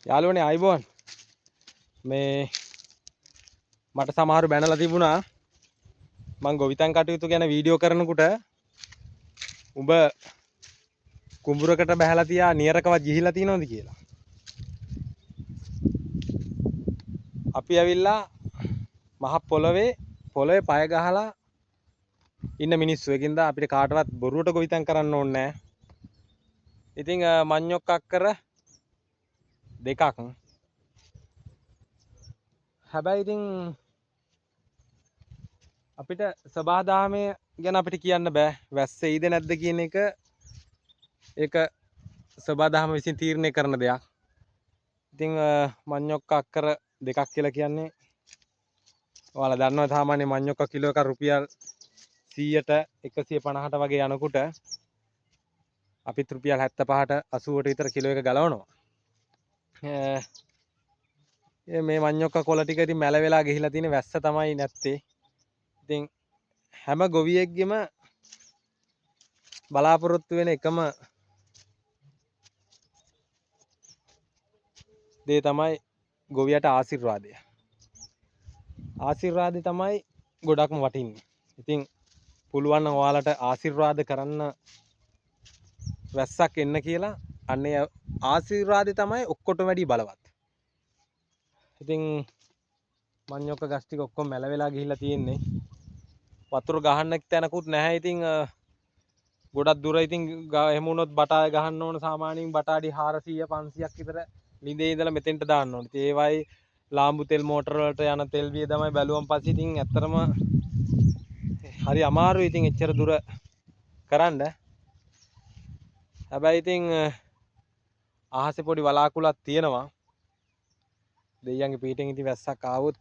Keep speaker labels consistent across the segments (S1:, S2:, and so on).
S1: යාළුවනේ ආයිබෝන් මේ මට සමහරු බැනලා තිබුණා මං ගොවිතැන් කටයුතු ගැන වීඩියෝ කරනකොට උඹ කුඹුරකට බහැලා තියා නියරකවත් ගිහිලා තියෙනවද කියලා. අපි ඇවිල්ලා මහ පොළවේ පය ගහලා ඉන්න මිනිස්සු. ඒකින්ද අපිට කාටවත් බොරුවට ගොවිතැන් කරන්න ඕනේ නැහැ. ඉතින් මඤ්ඤොක් අක්කර දෙකක්. හැබැයි ඉතින් අපිට සබහාදහමේ ගැන අපිට කියන්න බෑ. වැස්ස එයිද නැද්ද කියන එක ඒක සබහාදහම විසින් තීරණය කරන දෙයක්. ඉතින් මඤ්ඤොක් අක්කර දෙකක් කියලා කියන්නේ ඔයාලා දන්නවා සාමාන්‍ය මඤ්ඤොක්ක කිලෝ එක රුපියල් 100ට 150ට වගේ යනකොට අපිත් රුපියල් 75ට 80ට විතර කිලෝ එක ගලවනවා. මේ මඤ්ඤොක්ක කොළ ටික ඉතින් මැල වෙලා ගිහිලා තියෙන වැස්ස තමයි නැත්තේ. ඉතින් හැම ගොවියෙක්ගෙම බලාපොරොත්තු වෙන එකම දේ තමයි ගොවියට ආශිර්වාදය. ආශිර්වාදය තමයි ගොඩක්ම වටින්නේ. ඉතින් පුළුවන් නම් ඔයාලට ආශිර්වාද කරන්න වැස්සක් එන්න කියලා අන්නේ ආශිර්වාදය තමයි ඔක්කොටම වැඩි බලවත්. ඉතින් මඤ්ඤොක්ක ගස් ටික ඔක්කොම මැල වෙලා ගිහිල්ලා තියෙන්නේ. වතුර ගහන්න තැනකුත් නැහැ. ඉතින් ගොඩක් දුර ඉතින් එහෙම වුණොත් බටාය ගහන්න ඕන සාමාන්‍යයෙන් බටාඩි 400 500ක් විතර ලිඳේ ඉඳලා මෙතෙන්ට දාන්න ඕනේ. ඒ වයි ලාම්බු තෙල් මෝටර වලට යන තෙල් වියදමයි බැලුවම් පස්සේ ඉතින් ඇත්තටම හරි අමාරුයි ඉතින් එච්චර දුර කරන්න. හැබැයි ඉතින් අහසේ පොඩි වලාකුළක් තියෙනවා. දෙයියන්ගේ පිටින් ඉතින් වැස්සක් ආවොත්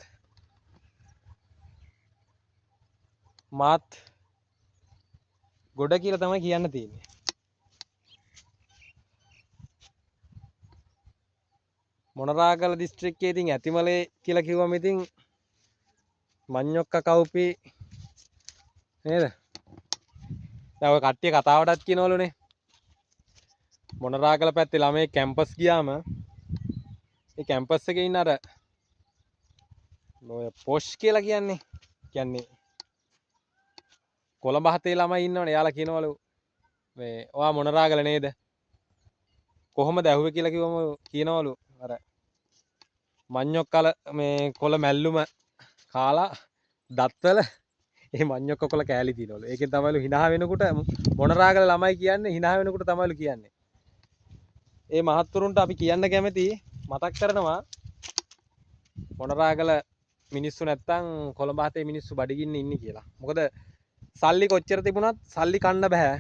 S1: මාත් ගොඩ කියලා තමයි කියන්න තියෙන්නේ. මොනරාගල දිස්ත්‍රික්කයේ ඉතින් ඇතිමලේ කියලා කිව්වම ඉතින් මඤ්ඤොක්ක කවුපි නේද? දැන් ඔය කට්ටිය කතාවටත් කියනවලුනේ. මොනරාගල පැත්තේ ළමයි කැම්පස් ගියාම ඒ කැම්පස් එකේ ඉන්න අර ඔය පොෂ් කියලා කියන්නේ කොළඹ හතේ ළමයි ඉන්නවනේ. යාලා කියනවලු මේ ඔයා මොනරාගල නේද? කොහොමද ඇහුවේ කියලා කිව්වම කියනවලු අර මඤ්ඤොක්කල මේ කොළ මැල්ලුම කාලා දත්වල ඒ මඤ්ඤොක්ක කොළ කෑලි තියනවලු. ඒකෙන් තමයිලු hina වෙනකොට මොනරාගල ළමයි කියන්නේ hina වෙනකොට තමයිලු කියන්නේ. ඒ මහත්තුරුන්ට අපි කියන්න කැමති මතක් කරනවා මොනරාගල මිනිස්සු නැත්තම් කොළඹ හතේ මිනිස්සු බඩගින්න ඉන්නේ කියලා. මොකද සල්ලි කොච්චර තිබුණත් සල්ලි කන්න බෑ.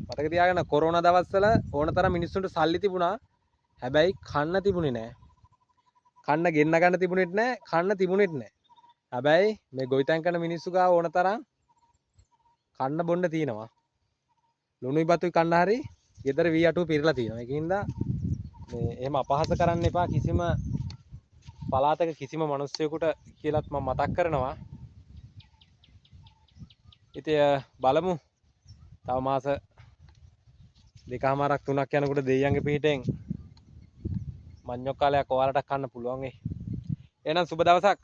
S1: මතක තියාගන්න කොරෝනා දවස්වල ඕනතරම් මිනිස්සුන්ට සල්ලි තිබුණා. හැබැයි කන්න තිබුණේ නෑ. කන්න ගෙන්න ගන්න තිබුණෙත් නෑ. කන්න තිබුණෙත් නෑ. හැබැයි මේ ගොවිතැන් කරන මිනිස්සු ගාව ඕනතරම් කන්න බොන්න තියෙනවා. ලුණුයි බතුයි කන්න හරි ගෙදර වී අටුව පිරලා තියෙනවා. ඒකින්ද මේ එහෙම අපහාස කරන්න එපා කිසිම පළාතක කිසිම මිනිස්සෙකුට කියලාත් මම මතක් කරනවා. ඉතින් බලමු තව මාස දෙකමාරක් තුනක් යනකොට දෙයියන්ගේ පිටෙන් මඤ්ඤොක් කාලයක් ඔයාලට කන්න පුළුවන් වෙයි. එහෙනම් සුබ දවසක්.